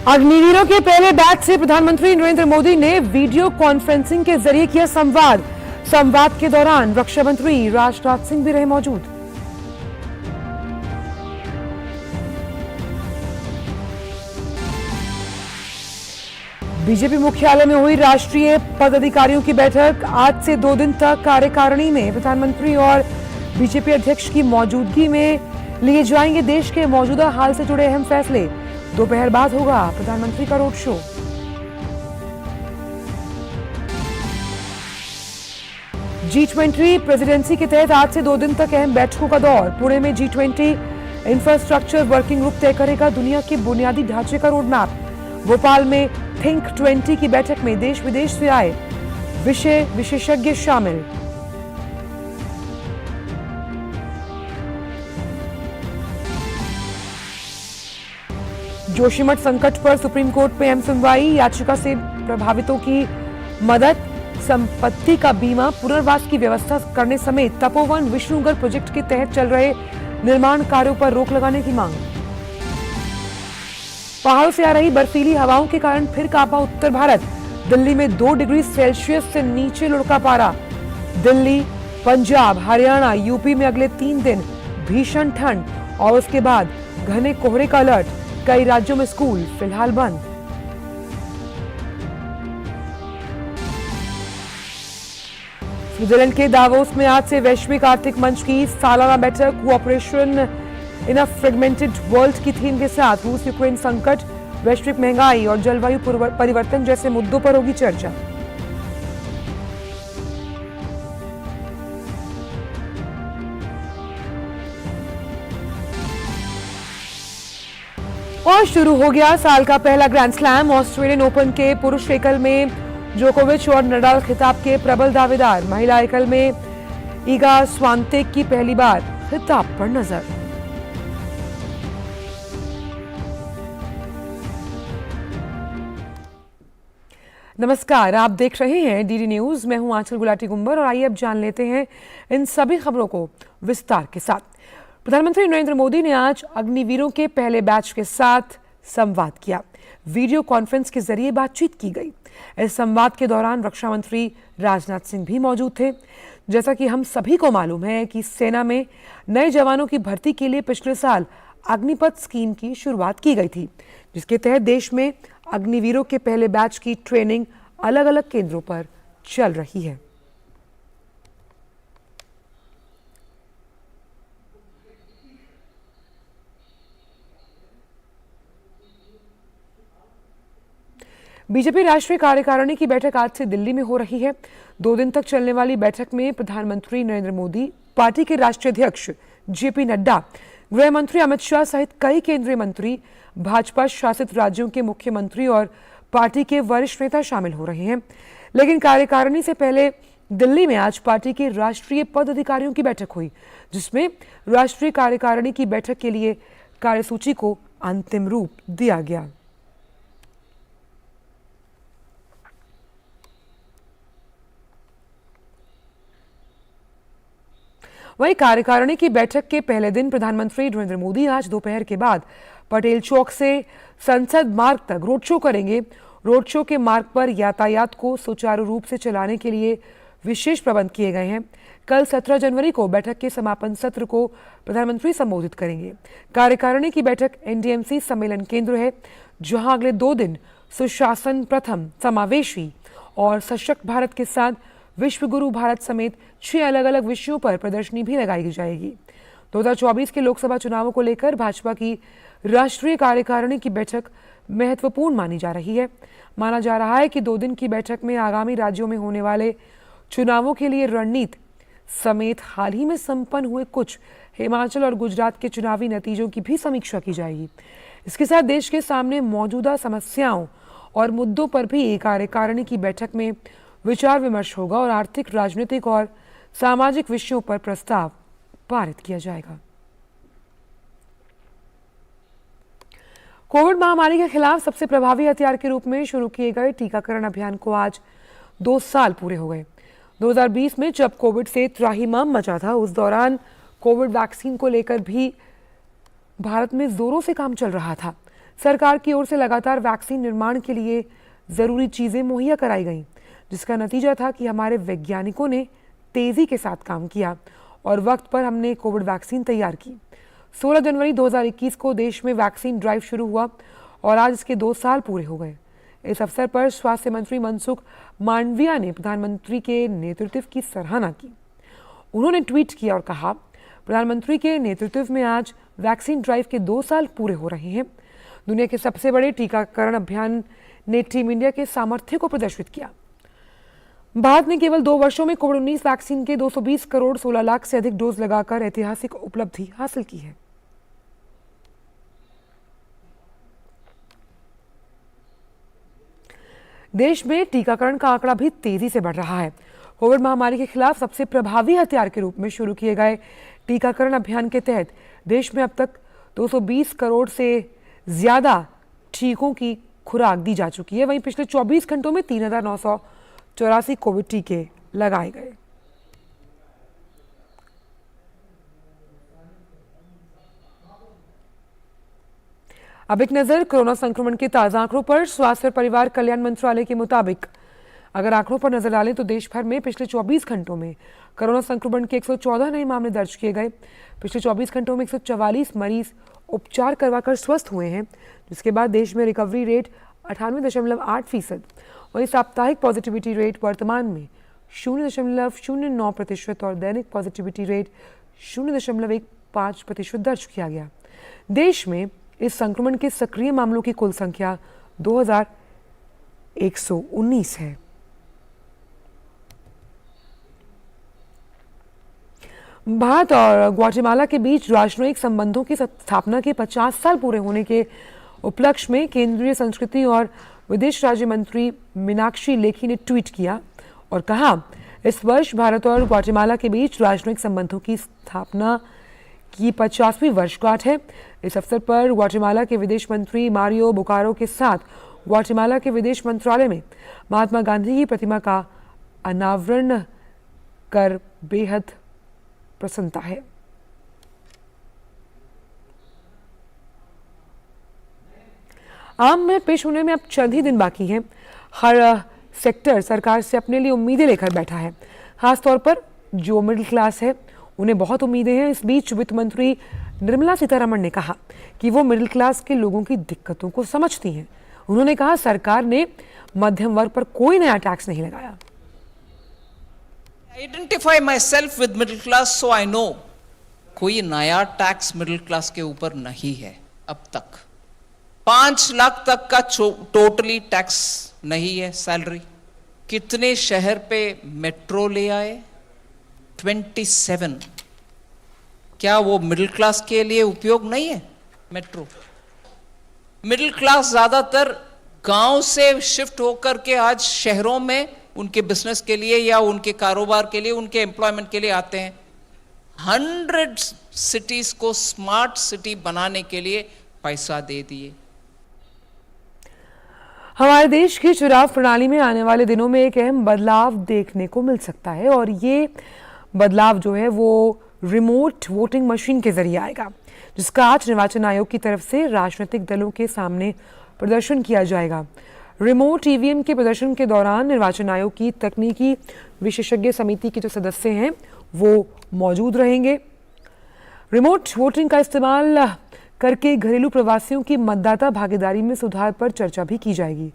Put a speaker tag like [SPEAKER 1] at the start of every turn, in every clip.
[SPEAKER 1] अग्निवीरों के पहले बैच से प्रधानमंत्री नरेंद्र मोदी ने वीडियो कॉन्फ्रेंसिंग के जरिए किया संवाद के दौरान रक्षा मंत्री राजनाथ सिंह भी रहे मौजूद। बीजेपी मुख्यालय में हुई राष्ट्रीय पदाधिकारियों की बैठक। आज से 2 दिन तक कार्यकारिणी में प्रधानमंत्री और बीजेपी अध्यक्ष की मौजूदगी में लिए जाएंगे देश के मौजूदा हाल से जुड़े अहम फैसले। दोपहर बाद होगा प्रधानमंत्री का रोड शो। G20 प्रेसिडेंसी के तहत आज से 2 दिन तक अहम बैठकों का दौर। पुणे में G20 इंफ्रास्ट्रक्चर वर्किंग ग्रुप तय करेगा दुनिया के बुनियादी ढांचे का रोड मैप। भोपाल में थिंक 20 की बैठक में देश विदेश से आए विशेषज्ञ शामिल। जोशीमठ संकट पर सुप्रीम कोर्ट में अहम सुनवाई। याचिका से प्रभावितों की मदद, संपत्ति का बीमा, पुनर्वास की व्यवस्था करने समेत तपोवन विष्णुगढ़ प्रोजेक्ट के तहत चल रहे निर्माण कार्यों पर रोक लगाने की मांग। पहाड़ों से आ रही बर्फीली हवाओं के कारण फिर कांपा उत्तर भारत। दिल्ली में 2 डिग्री सेल्सियस से नीचे लुढ़का पारा। दिल्ली, पंजाब, हरियाणा, यूपी में अगले 3 दिन भीषण ठंड और उसके बाद घने कोहरे का अलर्ट। कई राज्यों में स्कूल फिलहाल बंद। स्विट्जरलैंड के दावोस में आज से वैश्विक आर्थिक मंच की सालाना बैठक। कोऑपरेशन इन अ फ्रेगमेंटेड वर्ल्ड की थीम के साथ रूस यूक्रेन संकट, वैश्विक महंगाई और जलवायु परिवर्तन जैसे मुद्दों पर होगी चर्चा। और शुरू हो गया साल का पहला ग्रैंड स्लैम। ऑस्ट्रेलियन ओपन के पुरुष एकल में जोकोविच और नडाल खिताब के प्रबल दावेदार। महिला एकल में ईगा स्वांतेक की पहली बार खिताब पर नजर। नमस्कार, आप देख रहे हैं डीडी न्यूज। मैं हूं आंचल गुलाटी गुंबर और आइए अब जान लेते हैं इन सभी खबरों को विस्तार के साथ। प्रधानमंत्री नरेंद्र मोदी ने आज अग्निवीरों के पहले बैच के साथ संवाद किया। वीडियो कॉन्फ्रेंस के जरिए बातचीत की गई। इस संवाद के दौरान रक्षा मंत्री राजनाथ सिंह भी मौजूद थे। जैसा कि हम सभी को मालूम है कि सेना में नए जवानों की भर्ती के लिए पिछले साल अग्निपथ स्कीम की शुरुआत की गई थी, जिसके तहत देश में अग्निवीरों के पहले बैच की ट्रेनिंग अलग अलग केंद्रों पर चल रही है। बीजेपी राष्ट्रीय कार्यकारिणी की बैठक आज से दिल्ली में हो रही है। 2 दिन तक चलने वाली बैठक में प्रधानमंत्री नरेंद्र मोदी, पार्टी के राष्ट्रीय अध्यक्ष जेपी नड्डा, गृह मंत्री अमित शाह सहित कई केंद्रीय मंत्री, भाजपा शासित राज्यों के मुख्यमंत्री और पार्टी के वरिष्ठ नेता शामिल हो रहे हैं। लेकिन कार्यकारिणी से पहले दिल्ली में आज पार्टी के राष्ट्रीय पदाधिकारियों की बैठक हुई, जिसमें राष्ट्रीय कार्यकारिणी की बैठक के लिए कार्यसूची को अंतिम रूप दिया गया। वहीं कार्यकारिणी की बैठक के पहले दिन प्रधानमंत्री नरेंद्र मोदी आज दोपहर के बाद पटेल चौक से संसद मार्ग तक रोड शो करेंगे। रोड शो के मार्ग पर यातायात को सुचारू रूप से चलाने के लिए विशेष प्रबंध किए गए हैं। कल 17 जनवरी को बैठक के समापन सत्र को प्रधानमंत्री संबोधित करेंगे। कार्यकारिणी की बैठक एनडीएमसी सम्मेलन केंद्र है, जहां अगले 2 दिन सुशासन प्रथम, समावेशी और सशक्त भारत के साथ विश्व गुरु भारत समेत 6 अलग अलग विषयों पर प्रदर्शनी भी लगाई जाएगी। 2024 के लोकसभा चुनावों को लेकर भाजपा की राष्ट्रीय कार्यकारिणी की बैठक महत्वपूर्ण मानी जा रही है। माना जा रहा है कि 2 दिन की बैठक में आगामी राज्यों में होने वाले चुनावों के लिए रणनीति समेत हाल ही में संपन्न हुए कुछ हिमाचल और गुजरात के चुनावी नतीजों की भी समीक्षा की जाएगी। इसके साथ देश के सामने मौजूदा समस्याओं और मुद्दों पर भी कार्यकारिणी की बैठक में विचार विमर्श होगा और आर्थिक, राजनीतिक और सामाजिक विषयों पर प्रस्ताव पारित किया जाएगा। कोविड महामारी के खिलाफ सबसे प्रभावी हथियार के रूप में शुरू किए गए टीकाकरण अभियान को आज 2 साल पूरे हो गए। 2020 में जब कोविड से त्राहिमाम मचा था, उस दौरान कोविड वैक्सीन को लेकर भी भारत में जोरों से काम चल रहा था। सरकार की ओर से लगातार वैक्सीन निर्माण के लिए ज़रूरी चीज़ें मुहैया कराई गईं, जिसका नतीजा था कि हमारे वैज्ञानिकों ने तेज़ी के साथ काम किया और वक्त पर हमने कोविड वैक्सीन तैयार की। 16 जनवरी 2021 को देश में वैक्सीन ड्राइव शुरू हुआ और आज इसके 2 साल पूरे हो गए। इस अवसर पर स्वास्थ्य मंत्री मनसुख मांडविया ने प्रधानमंत्री के नेतृत्व की सराहना की। उन्होंने ट्वीट किया और कहा, प्रधानमंत्री के नेतृत्व में आज वैक्सीन ड्राइव के 2 साल पूरे हो रहे हैं। दुनिया के सबसे बड़े टीकाकरण अभियान ने टीम इंडिया के सामर्थ्य को प्रदर्शित किया। भारत ने केवल 2 वर्षों में कोविड-19 वैक्सीन के 220 करोड़ 16 लाख से अधिक डोज लगाकर ऐतिहासिक उपलब्धि हासिल की है। देश में टीकाकरण का आंकड़ा भी तेजी से बढ़ रहा है। कोविड महामारी के खिलाफ सबसे प्रभावी हथियार के रूप में शुरू किए गए टीकाकरण अभियान के तहत देश में अब तक 220 करोड़ से ज्यादा टीकों की खुराक दी जा चुकी है। वहीं पिछले 24 घंटों में 3,984 कोविड टीके लगाए गए। अब एक नजर कोरोना संक्रमण के ताजा आंकड़ों पर। स्वास्थ्य और परिवार कल्याण मंत्रालय के मुताबिक अगर आंकड़ों पर नजर डालें तो देश भर में पिछले 24 घंटों में कोरोना संक्रमण के 114 नए मामले दर्ज किए गए। पिछले 24 घंटों में 144 मरीज उपचार करवाकर स्वस्थ हुए हैं, जिसके बाद देश में रिकवरी रेट 98.8%। वहीं साप्ताहिक पॉजिटिविटी रेट वर्तमान में 0.09% और दैनिक पॉजिटिविटी रेट 0.15% दर्ज किया गया। देश में इस संक्रमण के सक्रिय मामलों की कुल संख्या 2119 है। भारत और ग्वाटेमाला के बीच राजनयिक संबंधों की स्थापना के 50 साल पूरे होने के उपलक्ष्य में केंद्रीय संस्कृति और विदेश राज्य मंत्री मीनाक्षी लेखी ने ट्वीट किया और कहा, इस वर्ष भारत और ग्वाटेमाला के बीच राजनयिक संबंधों की स्थापना की 50वीं वर्षगांठ है। इस अवसर पर ग्वाटेमाला के विदेश मंत्री मारियो बुकारो के साथ ग्वाटेमाला के विदेश मंत्रालय में महात्मा गांधी की प्रतिमा का अनावरण कर बेहद प्रसन्नता है। आम में पेश होने में अब चंद ही दिन बाकी हैं। हर सेक्टर सरकार से अपने लिए उम्मीदें लेकर बैठा है, खासतौर पर जो मिडिल क्लास है उन्हें बहुत उम्मीदें हैं। इस बीच वित्त मंत्री निर्मला सीतारमण ने कहा कि वो मिडिल क्लास के लोगों की दिक्कतों को समझती हैं। उन्होंने कहा, सरकार ने मध्यम वर्ग पर कोई नया टैक्स नहीं लगाया।
[SPEAKER 2] Identify my self with middle class, so I know कोई नया टैक्स मिडिल क्लास के ऊपर नहीं है। अब तक 5 लाख तक का टोटली टैक्स नहीं है सैलरी। कितने शहर पे मेट्रो ले आए? 27। क्या वो मिडिल क्लास के लिए उपयोग नहीं है मेट्रो? मिडिल क्लास ज्यादातर गांव से शिफ्ट होकर के आज शहरों में उनके बिजनेस के लिए या उनके कारोबार के लिए, उनके एम्प्लॉयमेंट के लिए आते हैं। 100 सिटीज को स्मार्ट सिटी बनाने के लिए पैसा दे दिए।
[SPEAKER 1] हमारे देश की चुनाव प्रणाली में आने वाले दिनों में एक अहम बदलाव देखने को मिल सकता है और ये बदलाव जो है वो रिमोट वोटिंग मशीन के जरिए आएगा, जिसका आज निर्वाचन आयोग की तरफ से राजनीतिक दलों के सामने प्रदर्शन किया जाएगा। रिमोट ईवीएम के प्रदर्शन के दौरान निर्वाचन आयोग की तकनीकी विशेषज्ञ समिति के जो सदस्य हैं वो मौजूद रहेंगे। रिमोट वोटिंग का इस्तेमाल करके घरेलू प्रवासियों की मतदाता भागीदारी में सुधार पर चर्चा भी की जाएगी।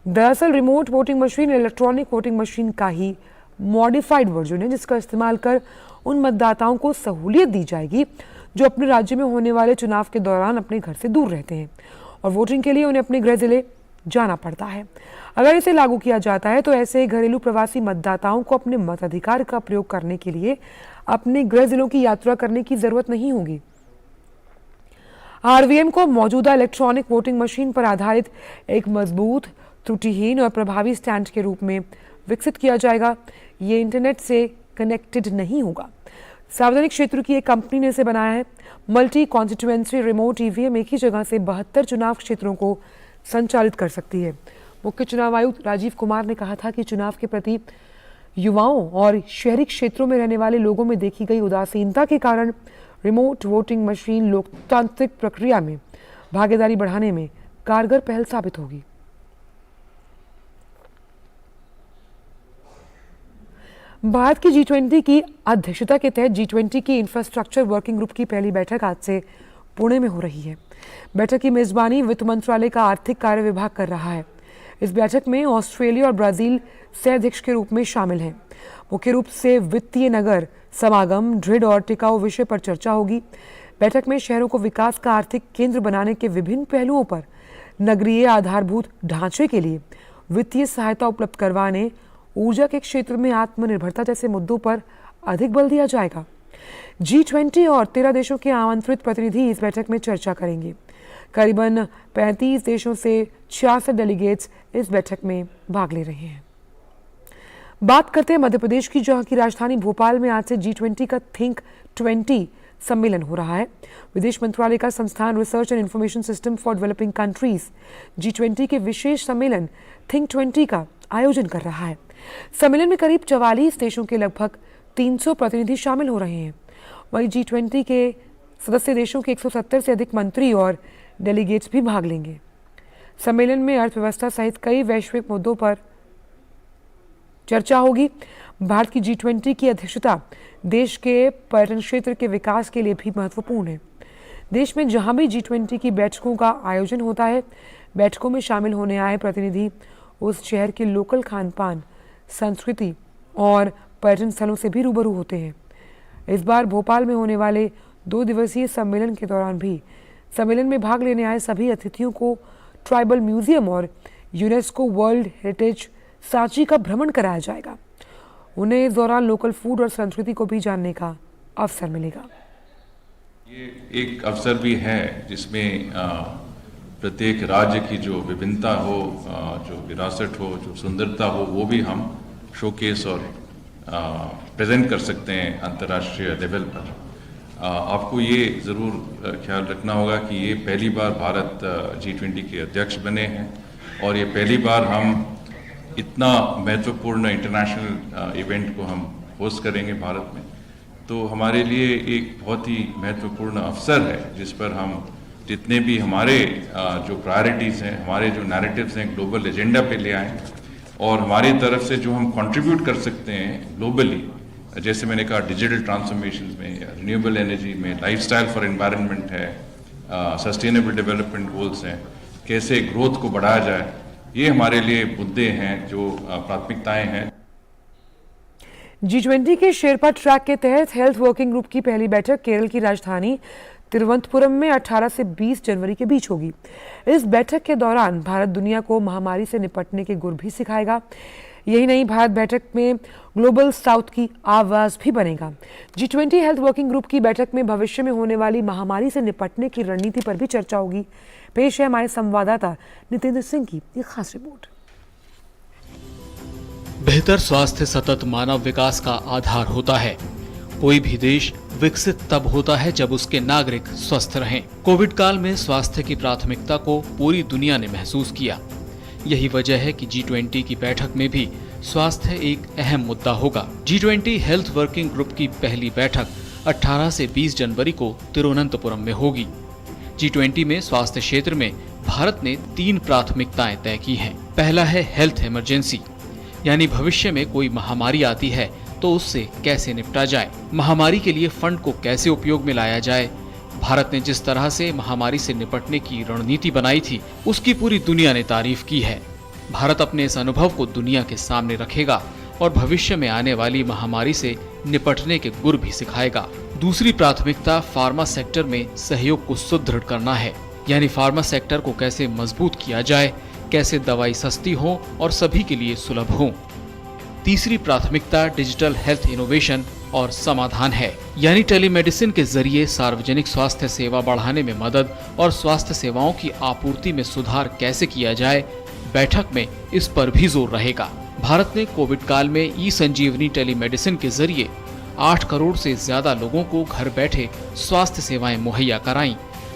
[SPEAKER 1] दरअसल remote voting machine electronic voting machine का ही मॉडिफाइड वर्जन है, जिसका इस्तेमाल कर उन मतदाताओं को सहूलियत दी जाएगी जो अपने राज्य में होने वाले चुनाव के दौरान अपने घर से दूर रहते हैं और वोटिंग के लिए उन्हें अपने गृह जिले जाना पड़ता है। अगर इसे लागू किया जाता है तो ऐसे घरेलू प्रवासी मतदाताओं को अपने मताधिकार का प्रयोग करने के लिए अपने गृह जिलों की यात्रा करने की जरूरत नहीं होगी। आरवीएम को मौजूदा इलेक्ट्रॉनिक वोटिंग मशीन पर आधारित एक मजबूत, त्रुटिहीन और प्रभावी स्टैंड के रूप में विकसित किया जाएगा। ये इंटरनेट से कनेक्टेड नहीं होगा। सार्वजनिक क्षेत्र की एक कंपनी ने इसे बनाया है। मल्टी कॉन्स्टिट्यूएंसी रिमोट ईवीएम एक ही जगह से 72 चुनाव क्षेत्रों को संचालित कर सकती है। मुख्य चुनाव आयुक्त राजीव कुमार ने कहा था कि चुनाव के प्रति युवाओं और शहरी क्षेत्रों में रहने वाले लोगों में देखी गई उदासीनता के कारण रिमोट वोटिंग मशीन लोकतांत्रिक प्रक्रिया में भागीदारी बढ़ाने में कारगर पहल साबित होगी। भारत की G20 की अध्यक्षता के तहत G20 की इंफ्रास्ट्रक्चर वर्किंग ग्रुप की पहली बैठक आज से पुणे में हो रही है। बैठक की मेजबानी वित्त मंत्रालय का आर्थिक कार्य विभाग कर रहा है। इस बैठक में ऑस्ट्रेलिया और ब्राजील सह अध्यक्ष के रूप में शामिल हैं। मुख्य रूप से वित्तीय नगर समागम, दृढ़ और टिकाऊ विषय पर चर्चा होगी। बैठक में शहरों को विकास का आर्थिक केंद्र बनाने के विभिन्न पहलुओं पर, नगरीय आधारभूत ढांचे के लिए वित्तीय सहायता उपलब्ध करवाने, ऊर्जा के क्षेत्र में आत्मनिर्भरता जैसे मुद्दों पर अधिक बल दिया जाएगा। G20 और 13 देशों के आमंत्रित प्रतिनिधि इस बैठक में चर्चा करेंगे। करीबन 35 देशों से 66 डेलीगेट्स इस बैठक में भाग ले रहे हैं। बात करते हैं मध्य प्रदेश की, जहां की राजधानी भोपाल में आज से G20 का थिंक 20 सम्मेलन हो रहा है। विदेश मंत्रालय का संस्थान research and information system for developing countries G20 के विशेष सम्मेलन थिंक 20 का आयोजन कर रहा है। सम्मेलन में करीब 44 देशों के लगभग 300 प्रतिनिधि शामिल हो रहे हैं। वहीं G20 के सदस्य देशों के 170 से अधिक मंत्री और डेलीगेट्स भी भाग लेंगे। सम्मेलन में अर्थव्यवस्था सहित कई वैश्विक मुद्दों पर चर्चा होगी। भारत की G20 की अध्यक्षता देश के पर्यटन क्षेत्र के विकास के लिए भी महत्वपूर्ण है। देश में जहां भी G20 की बैठकों का आयोजन होता है, बैठकों में शामिल होने आए प्रतिनिधि उस शहर के लोकल खान पान, संस्कृति और पर्यटन स्थलों से भी रूबरू होते हैं। इस बार भोपाल में होने वाले 2 दिवसीय सम्मेलन के दौरान भी सम्मेलन में भाग लेने आए सभी अतिथियों को ट्राइबल म्यूजियम और यूनेस्को वर्ल्ड हेरिटेज सांची का भ्रमण कराया जाएगा। उन्हें इस दौरान लोकल फूड और संस्कृति को भी जानने का अवसर मिलेगा।
[SPEAKER 3] ये एक अवसर भी है जिसमें प्रत्येक राज्य की जो विभिन्नता हो, जो विरासत हो, जो सुंदरता हो, वो भी हम शोकेस और प्रेजेंट कर सकते हैं अंतर्राष्ट्रीय लेवल पर। आपको ये ज़रूर ख्याल रखना होगा कि ये पहली बार भारत G20 के अध्यक्ष बने हैं और ये पहली बार हम इतना महत्वपूर्ण इंटरनेशनल इवेंट को हम होस्ट करेंगे भारत में। तो हमारे लिए एक बहुत ही महत्वपूर्ण अवसर है जिस पर हम जितने भी हमारे जो प्रायोरिटीज़ हैं, हमारे जो नैरेटिव्स हैं, ग्लोबल एजेंडा पे ले आएँ और हमारी तरफ से जो हम कंट्रीब्यूट कर सकते हैं ग्लोबली, जैसे मैंने कहा डिजिटल ट्रांसफॉर्मेशन में, रिन्यूएबल एनर्जी में, लाइफस्टाइल फॉर एनवायरनमेंट है, सस्टेनेबल डेवलपमेंट गोल्स हैं, कैसे ग्रोथ को बढ़ाया जाए, ये हमारे लिए मुद्दे हैं जो प्राथमिकताएं हैं।
[SPEAKER 1] G20 के शेरपा ट्रैक के तहत हेल्थ वर्किंग ग्रुप की पहली बैठक केरल की राजधानी तिरुवनंतपुरम में 18 से 20 जनवरी के बीच होगी। इस बैठक के दौरान भारत दुनिया को महामारी से निपटने के गुर भी सिखाएगा। यही नहीं, भारत बैठक में ग्लोबल साउथ की आवाज भी बनेगा। G20 हेल्थ वर्किंग ग्रुप की बैठक में भविष्य में होने वाली महामारी से निपटने की रणनीति पर भी चर्चा होगी। पेश है हमारे संवाददाता नितेंद्र सिंह की एक खास रिपोर्ट।
[SPEAKER 4] बेहतर स्वास्थ्य सतत मानव विकास का आधार होता है। कोई भी देश विकसित तब होता है जब उसके नागरिक स्वस्थ रहें। कोविड काल में स्वास्थ्य की प्राथमिकता को पूरी दुनिया ने महसूस किया। यही वजह है कि G20 की बैठक में भी स्वास्थ्य एक अहम मुद्दा होगा। G20 हेल्थ वर्किंग ग्रुप की पहली बैठक 18 से 20 जनवरी को तिरुवनंतपुरम में होगी। G20 में स्वास्थ्य क्षेत्र में भारत ने 3 प्राथमिकताएं तय की हैं। पहला है हेल्थ इमरजेंसी, यानी भविष्य में कोई महामारी आती है तो उससे कैसे निपटा जाए, महामारी के लिए फंड को कैसे उपयोग में लाया जाए। भारत ने जिस तरह से महामारी से निपटने की रणनीति बनाई थी उसकी पूरी दुनिया ने तारीफ की है। भारत अपने इस अनुभव को दुनिया के सामने रखेगा और भविष्य में आने वाली महामारी से निपटने के गुर भी सिखाएगा। दूसरी प्राथमिकता फार्मा सेक्टर में सहयोग को सुदृढ़ करना है, यानी फार्मा सेक्टर को कैसे मजबूत किया जाए, कैसे दवाई सस्ती हो और सभी के लिए सुलभ हो। तीसरी प्राथमिकता डिजिटल हेल्थ इनोवेशन और समाधान है, यानी टेलीमेडिसिन के जरिए सार्वजनिक स्वास्थ्य सेवा बढ़ाने में मदद और स्वास्थ्य सेवाओं की आपूर्ति में सुधार कैसे किया जाए। बैठक में इस पर भी जोर रहेगा। भारत ने कोविड काल में ई-संजीवनी टेलीमेडिसिन के जरिए 8 करोड़ से ज्यादा लोगों को घर बैठे स्वास्थ्य सेवाएं मुहैया कराईं,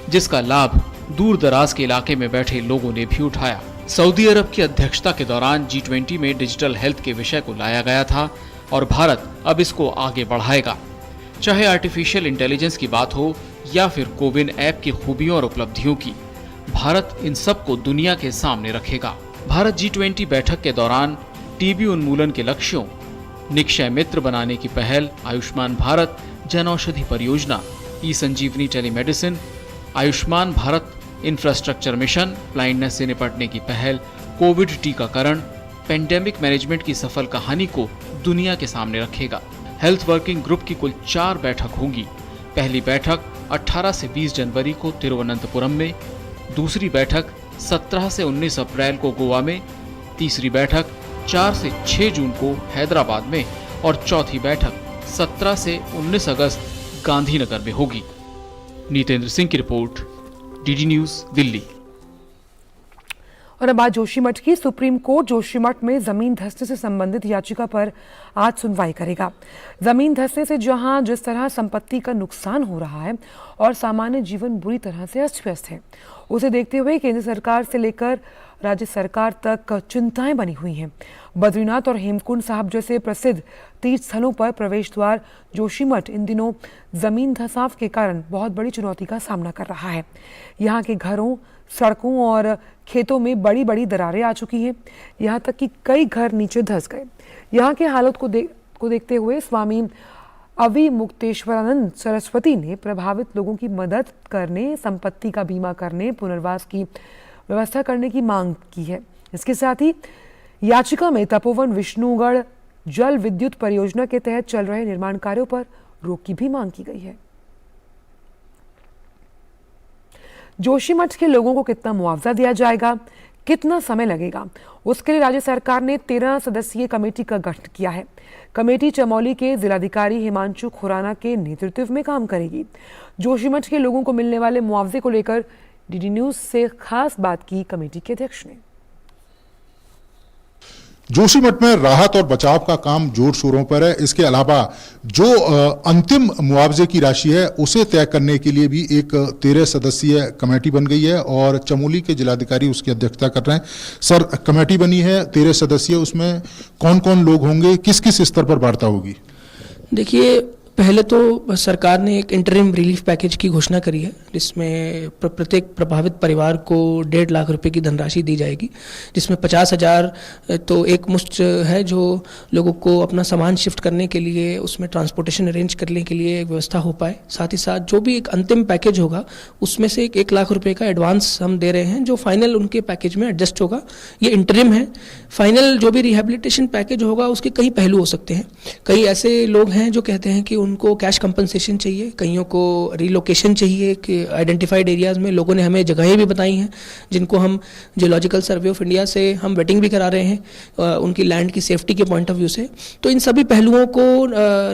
[SPEAKER 4] जिसका लाभ दूर दराज के इलाके में बैठे लोगों ने भी उठाया। सऊदी अरब की अध्यक्षता के दौरान G20 में डिजिटल हेल्थ के विषय को लाया गया था और भारत अब इसको आगे बढ़ाएगा। चाहे आर्टिफिशियल इंटेलिजेंस की बात हो या फिर कोविन ऐप की खूबियों और उपलब्धियों की, भारत इन सबको दुनिया के सामने रखेगा। भारत G20 बैठक के दौरान टीबी उन्मूलन के लक्ष्यों, निक्षय मित्र बनाने की पहल, आयुष्मान भारत जन औषधि परियोजना, E Sanjeevani telemedicine, Ayushman Bharat infrastructure mission, blindness से निपटने की पहल, कोविड टीकाकरण, पेंडेमिक मैनेजमेंट की सफल कहानी को दुनिया के सामने रखेगा। हेल्थ वर्किंग ग्रुप की कुल 4 बैठक होंगी। पहली बैठक 18 से 20 जनवरी को तिरुवनंतपुरम में, दूसरी बैठक 17 से 19 अप्रैल को गोवा में, तीसरी बैठक 4 से 6 जून को हैदराबाद में और चौथी बैठक 17 से 19 अगस्त गांधीनगर में होगी। नीतेंद्र सिंह की रिपोर्ट, डीडी न्यूज दिल्ली।
[SPEAKER 1] और अब आज जोशीमठ की सुप्रीम कोर्ट जोशीमठ में जमीन धंसने से संबंधित याचिका पर आज सुनवाई करेगा। जमीन धंसने से जहां जिस तरह संपत्ति का नुकसान हो रहा है और सामान्य जीवन बुरी तरह से अस्त व्यस्त है, उसे देखते हुए केंद्र सरकार से लेकर राज्य सरकार तक चिंताएं बनी हुई हैं। बद्रीनाथ और हेमकुंड साहब जैसे प्रसिद्ध तीर्थ स्थलों पर प्रवेश द्वार जोशीमठ इन दिनों जमीन धंसाव के कारण बहुत बड़ी चुनौती का सामना कर रहा है। यहाँ के घरों, सड़कों और खेतों में बड़ी बड़ी दरारें आ चुकी हैं। यहाँ तक कि कई घर नीचे धंस गए। यहाँ के हालत को देखते हुए स्वामी अवि मुक्तेश्वरानंद सरस्वती ने प्रभावित लोगों की मदद करने, संपत्ति का बीमा करने, पुनर्वास की व्यवस्था करने की मांग की है। इसके साथ ही याचिका में तपोवन विष्णुगढ़ जल विद्युत परियोजना के तहत चल रहे निर्माण कार्यों पर रोक की भी मांग की गई है। जोशीमठ के लोगों को कितना मुआवजा दिया जाएगा, कितना समय लगेगा, उसके लिए राज्य सरकार ने 13 सदस्यीय कमेटी का गठन किया है। कमेटी चमोली के जिलाधिकारी हिमांशु खुराना के नेतृत्व में काम करेगी। जोशीमठ के लोगों को मिलने वाले मुआवजे को लेकर डीडी न्यूज से खास बात की कमेटी के अध्यक्ष ने।
[SPEAKER 5] जोशीमठ में राहत और बचाव का काम जोर शोरों पर है। इसके अलावा जो अंतिम मुआवजे की राशि है उसे तय करने के लिए भी एक 13 सदस्यीय कमेटी बन गई है और चमोली के जिलाधिकारी उसकी अध्यक्षता कर रहे हैं। सर, कमेटी बनी है 13 सदस्यीय, उसमें कौन कौन लोग होंगे, किस किस स्तर पर वार्ता होगी?
[SPEAKER 6] देखिए, पहले तो सरकार ने एक इंटरिम रिलीफ पैकेज की घोषणा करी है, जिसमें प्रत्येक प्रभावित परिवार को 1.5 लाख रुपए की धनराशि दी जाएगी, जिसमें 50,000 तो एक मुश्त है जो लोगों को अपना सामान शिफ्ट करने के लिए, उसमें ट्रांसपोर्टेशन अरेंज करने के लिए एक व्यवस्था हो पाए। साथ ही साथ जो भी एक अंतिम पैकेज होगा उसमें से 1 लाख रुपए का एडवांस हम दे रहे हैं, जो फाइनल उनके पैकेज में एडजस्ट होगा। ये इंटरिम है। फाइनल जो भी रिहेबिलिटेशन पैकेज होगा उसके कई पहलू हो सकते हैं। कई ऐसे लोग हैं जो कहते हैं कि उनको कैश कंपनसेशन चाहिए, कईयों को रिलोकेशन चाहिए कि आइडेंटिफाइड एरियाज में लोगों ने हमें जगहें भी बताई हैं जिनको हम जियोलॉजिकल सर्वे ऑफ इंडिया से हम वेटिंग भी करा रहे हैं उनकी लैंड की सेफ्टी के पॉइंट ऑफ व्यू से। तो इन सभी पहलुओं को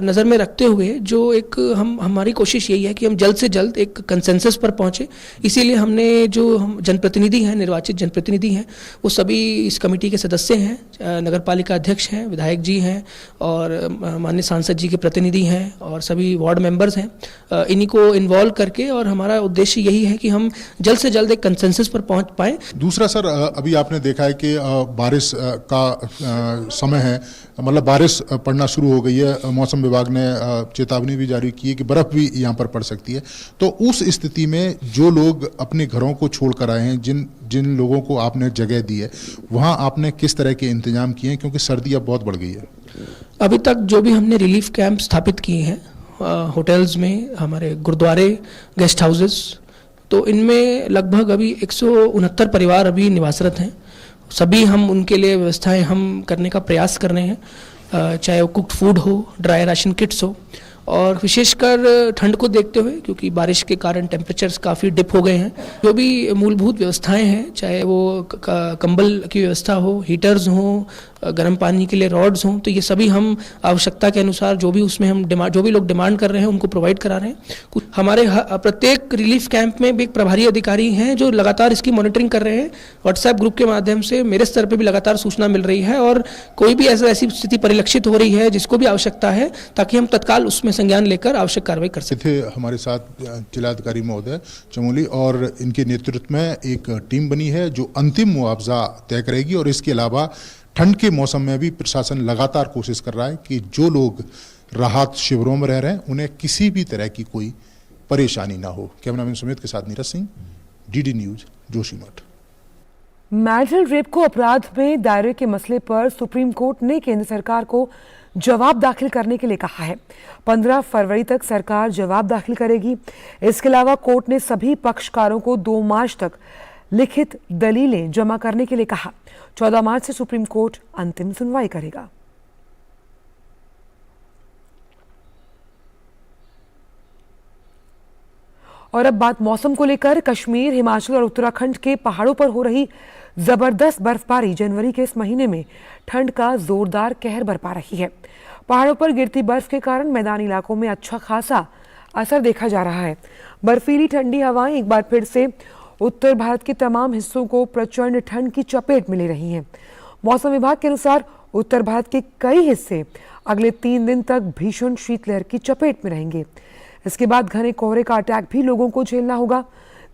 [SPEAKER 6] नज़र में रखते हुए जो एक हमारी कोशिश यही है कि हम जल्द से जल्द एक कंसेंसस पर पहुंचे। इसीलिए हमने जो हम जनप्रतिनिधि हैं, निर्वाचित जनप्रतिनिधि हैं, वो सभी इस कमेटी के सदस्य हैं, नगर पालिका अध्यक्ष हैं, विधायक जी हैं और माननीय सांसद जी के प्रतिनिधि हैं और सभी वार्ड मेंबर्स हैं। इन्हीं को इन्वॉल्व करके, और हमारा उद्देश्य यही है कि हम जल्द से जल्द एक कंसेंसस पर पहुंच पाएं।
[SPEAKER 5] दूसरा सर, अभी आपने देखा है कि बारिश का समय है, मतलब बारिश पड़ना शुरू हो गई है। मौसम विभाग ने चेतावनी भी जारी की है कि बर्फ भी यहाँ पर पड़ सकती है। तो उस स्थिति में जो लोग अपने घरों को छोड़कर आए हैं, जिन लोगों को आपने जगह दी है, वहाँ आपने किस तरह के इंतजाम किए हैं, क्योंकि सर्दी अब बहुत बढ़ गई है?
[SPEAKER 6] अभी तक जो भी हमने रिलीफ कैंप स्थापित किए हैं होटल्स में, हमारे गुरुद्वारे, गेस्ट हाउसेस, तो इनमें लगभग अभी 169 परिवार अभी निवासरत हैं। सभी हम उनके लिए व्यवस्थाएं हम करने का प्रयास कर रहे हैं, चाहे वो कुक्ड फूड हो, ड्राई राशन किट्स हो, और विशेषकर ठंड को देखते हुए क्योंकि बारिश के कारण टेम्परेचर्स काफ़ी डिप हो गए हैं, जो भी मूलभूत व्यवस्थाएं हैं, चाहे वो कंबल की व्यवस्था हो, हीटर्स हों, गर्म पानी के लिए रॉड्स हों, तो ये सभी हम आवश्यकता के अनुसार जो भी उसमें हम जो भी लोग डिमांड कर रहे हैं उनको प्रोवाइड करा रहे हैं। हमारे प्रत्येक रिलीफ कैंप में भी एक प्रभारी अधिकारी हैं जो लगातार इसकी मॉनिटरिंग कर रहे हैं। व्हाट्सएप ग्रुप के माध्यम से मेरे स्तर पर भी लगातार सूचना मिल रही है और कोई भी ऐसी स्थिति परिलक्षित हो रही है जिसको भी आवश्यकता है, ताकि हम तत्काल उसमें संज्ञान लेकर आवश्यक कार्रवाई कर सकते
[SPEAKER 5] थे। हमारे साथ जिलाधिकारी महोदय चमोली और इनके नेतृत्व में एक टीम बनी है जो अंतिम मुआवजा तय करेगी। और इसके अलावा ठंड के मौसम में भी प्रशासन लगातार कोशिश कर रहा है कि जो लोग राहत शिविरों में रह रहे हैं उन्हें किसी भी तरह की कोई परेशानी ना हो। कैमरामैन सुमित के साथ Neeraj Singh, DD news, Joshimath.
[SPEAKER 1] Marital rape को अपराध में दायरे के मसले पर सुप्रीम कोर्ट ने केंद्र सरकार को जवाब दाखिल करने के लिए कहा है। 15 फरवरी तक सरकार जवाब दाखिल करेगी। इसके अलावा कोर्ट ने सभी पक्षकारों को 2 मार्च तक लिखित दलीलें जमा करने के लिए कहा। 14 मार्च से सुप्रीम कोर्ट अंतिम सुनवाई करेगा। और अब बात मौसम को लेकर। कश्मीर, हिमाचल और उत्तराखंड के पहाड़ों पर हो रही जबरदस्त बर्फबारी जनवरी के इस महीने में ठंड का जोरदार कहर बरपा रही है। पहाड़ों पर गिरती बर्फ के कारण मैदानी इलाकों में अच्छा खासा असर देखा जा रहा है। बर्फीली ठंडी हवाएं एक बार फिर से उत्तर भारत के तमाम हिस्सों को प्रचंड ठंड की चपेट में ले रही हैं। मौसम विभाग के अनुसार उत्तर भारत के कई हिस्से अगले 3 दिन तक भीषण शीतलहर की चपेट में रहेंगे। इसके बाद घने कोहरे का अटैक भी लोगों को झेलना होगा।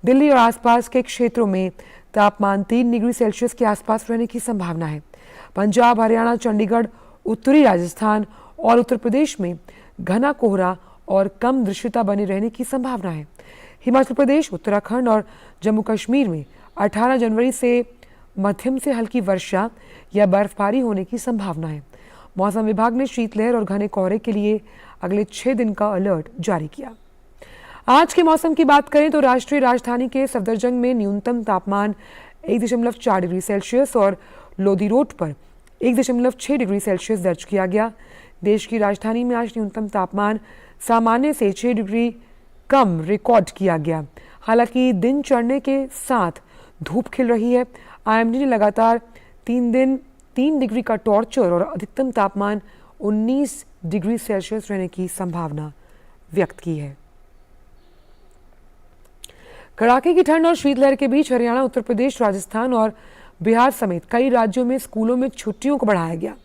[SPEAKER 1] दिल्ली और आसपास के क्षेत्रों में तापमान 3 डिग्री सेल्सियस के आसपास रहने की संभावना है। पंजाब, हरियाणा, चंडीगढ़, उत्तरी राजस्थान और उत्तर प्रदेश में घना कोहरा और कम दृश्यता बने रहने की संभावना है। हिमाचल प्रदेश, उत्तराखंड और जम्मू कश्मीर में 18 जनवरी से मध्यम से हल्की वर्षा या बर्फबारी होने की संभावना है। मौसम विभाग ने शीतलहर और घने कोहरे के लिए अगले 6 दिन का अलर्ट जारी किया। आज के मौसम की बात करें तो राष्ट्रीय राजधानी के सफदरजंग में न्यूनतम तापमान 1.4 डिग्री सेल्सियस और लोधी रोड पर 1.6 डिग्री सेल्सियस दर्ज किया गया। देश की राजधानी में आज न्यूनतम तापमान सामान्य से 6 डिग्री कम रिकॉर्ड किया गया। हालांकि दिन चढ़ने के साथ धूप खिल रही है। आईएमडी ने लगातार 3 दिन 3 डिग्री का टॉर्चर और अधिकतम तापमान 19 डिग्री सेल्सियस रहने की संभावना व्यक्त की है। कड़ाके की ठंड और शीतलहर के बीच हरियाणा, उत्तर प्रदेश, राजस्थान और बिहार समेत कई राज्यों में स्कूलों में छुट्टियों को बढ़ाया गया।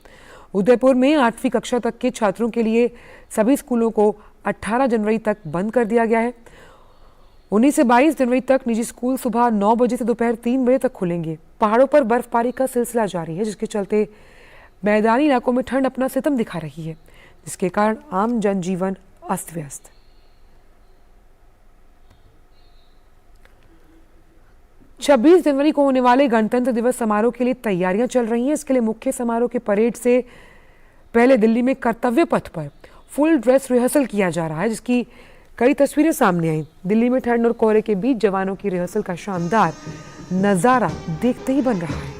[SPEAKER 1] उदयपुर में 8वीं कक्षा तक के छात्रों के लिए सभी स्कूलों को 18 जनवरी तक बंद कर दिया गया है। 19 से 22 जनवरी तक निजी स्कूल सुबह 9 बजे से दोपहर 3 बजे तक खुलेंगे। पहाड़ों पर बर्फबारी का सिलसिला जारी है, जिसके चलते मैदानी इलाकों में ठंड अपना सितम दिखा रही है, जिसके कारण आम जनजीवन अस्त व्यस्त। छब्बीस जनवरी को होने वाले गणतंत्र दिवस समारोह के लिए तैयारियां चल रही हैं। इसके लिए मुख्य समारोह के परेड से पहले दिल्ली में कर्तव्य पथ पर फुल ड्रेस रिहर्सल किया जा रहा है, जिसकी कई तस्वीरें सामने आई। दिल्ली में ठंड और कोहरे के बीच जवानों की रिहर्सल का शानदार नजारा देखते ही बन रहा है।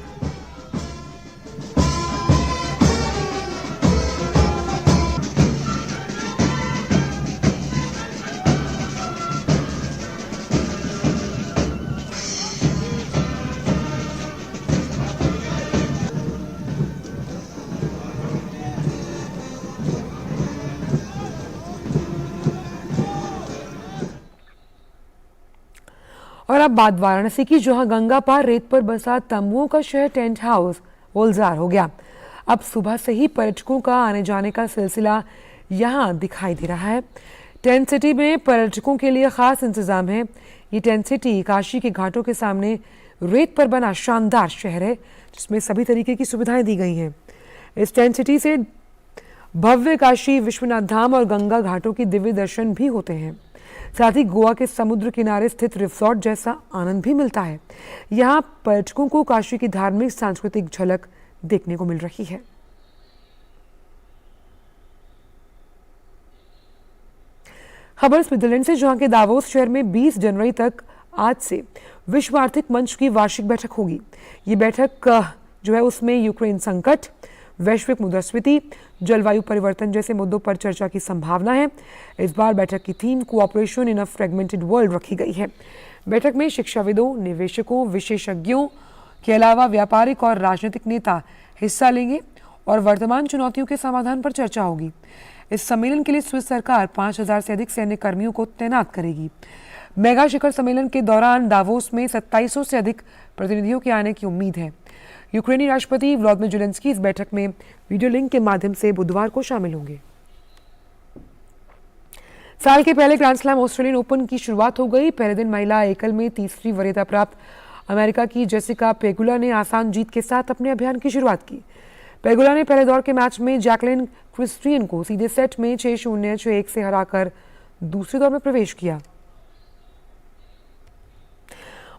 [SPEAKER 1] और अब बात वाराणसी की, जहां गंगा पार रेत पर बसा तंबुओं का शहर टेंट हाउस गुलजार हो गया। अब सुबह से ही पर्यटकों का आने जाने का सिलसिला यहां दिखाई दे रहा है। टेंट सिटी में पर्यटकों के लिए खास इंतजाम है। ये टेंट सिटी काशी के घाटों के सामने रेत पर बना शानदार शहर है, जिसमें सभी तरीके की सुविधाएं दी गई हैं। इस टेंट सिटी से भव्य काशी विश्वनाथ धाम और गंगा घाटों की दिव्य दर्शन भी होते हैं। साथ ही गोवा के समुद्र किनारे स्थित रिसोर्ट जैसा आनंद भी मिलता है। यहाँ पर्यटकों को काशी की धार्मिक सांस्कृतिक झलक देखने को मिल रही है। खबर स्विट्जरलैंड से, जहां के दावोस शहर में 20 जनवरी तक आज से विश्व आर्थिक मंच की वार्षिक बैठक होगी। ये बैठक जो है उसमें यूक्रेन संकट, वैश्विक मुद्रास्फीति, जलवायु परिवर्तन जैसे मुद्दों पर चर्चा की संभावना है। इस बार बैठक की थीम कोऑपरेशन इन अ फ्रेगमेंटेड वर्ल्ड रखी गई है। बैठक में शिक्षाविदों, निवेशकों, विशेषज्ञों के अलावा व्यापारिक और राजनीतिक नेता हिस्सा लेंगे और वर्तमान चुनौतियों के समाधान पर चर्चा होगी। इस सम्मेलन के लिए स्विस सरकार 5000 से अधिक सैन्य कर्मियों को तैनात करेगी। मेगा शिखर सम्मेलन के दौरान दावोस में 2700 से अधिक प्रतिनिधियों के आने की उम्मीद है। यूक्रेनी राष्ट्रपति व्लादिमीर ज़ेलेंस्की इस बैठक में वीडियो लिंक के माध्यम से बुधवार को शामिल होंगे। साल के पहले ग्रैंड स्लैम ऑस्ट्रेलियन ओपन की शुरुआत हो गई। पहले दिन महिला एकल में तीसरी वरीयता प्राप्त अमेरिका की जेसिका पेगुला ने आसान जीत के साथ अपने अभियान की शुरुआत की। पेगुला ने पहले दौर के मैच में जैकलिन क्रिस्टियन को सीधे सेट में 6-0, 6-1 से हराकर दूसरे दौर में प्रवेश किया।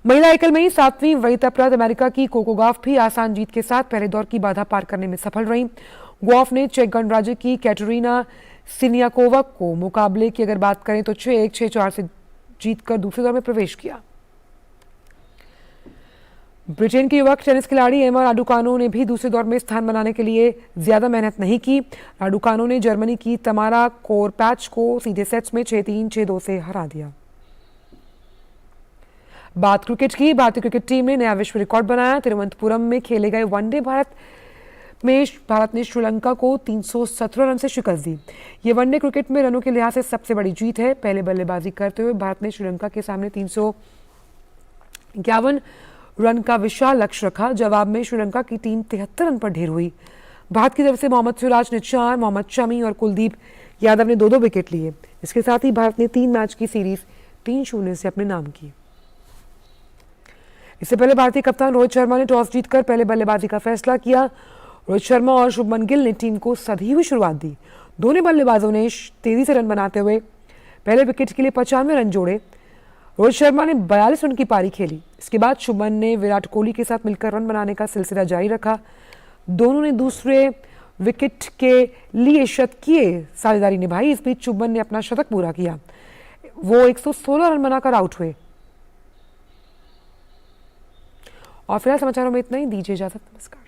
[SPEAKER 1] महिला एकल में ही 7वीं वरीयताप्राप्त अमेरिका की कोको गॉफ भी आसान जीत के साथ पहले दौर की बाधा पार करने में सफल रही। गॉफ ने चेक गणराज्य की कैटरीना सिनियाकोवा को मुकाबले की अगर बात करें तो 6-1, 6-4 से जीतकर दूसरे दौर में प्रवेश किया। ब्रिटेन के युवक टेनिस खिलाड़ी एमा राडुकानो ने भी दूसरे दौर में स्थान बनाने के लिए ज्यादा मेहनत नहीं की। राडुकानो ने जर्मनी की तमारा कोरपैच को सीधे सेट्स में 6-3, 6-2 से हरा दिया। बात क्रिकेट की, भारतीय क्रिकेट टीम ने नया विश्व रिकॉर्ड बनाया। तिरुवनंतपुरम में खेले गए वनडे भारत ने श्रीलंका को 317 रन से शिकस्त दी। ये वनडे क्रिकेट में रनों के लिहाज से सबसे बड़ी जीत है। पहले बल्लेबाजी करते हुए भारत ने श्रीलंका के सामने 351 रन का विशाल लक्ष्य रखा। जवाब में श्रीलंका की टीम 73 रन पर ढेर हुई। भारत की तरफ से मोहम्मद सिराज ने 4, मोहम्मद शमी और कुलदीप यादव ने 2-2 विकेट लिए। इसके साथ ही भारत ने 3 मैच की सीरीज 3-0 से अपने नाम की। इससे पहले भारतीय कप्तान रोहित शर्मा ने टॉस जीतकर पहले बल्लेबाजी का फैसला किया। रोहित शर्मा और शुभमन गिल ने टीम को सधी हुई शुरुआत दी। दोनों बल्लेबाजों ने तेजी से रन बनाते हुए पहले विकेट के लिए 95 रन जोड़े। रोहित शर्मा ने 42 रन की पारी खेली। इसके बाद शुभमन ने विराट कोहली के साथ मिलकर रन बनाने का सिलसिला जारी रखा। दोनों ने दूसरे विकेट के लिए शतकीय साझेदारी निभाई। इस बीच शुभमन ने अपना शतक पूरा किया। वो 116 रन बनाकर आउट हुए। और फिलहाल समाचारों में इतना ही। दीजिए इजाजत। नमस्कार।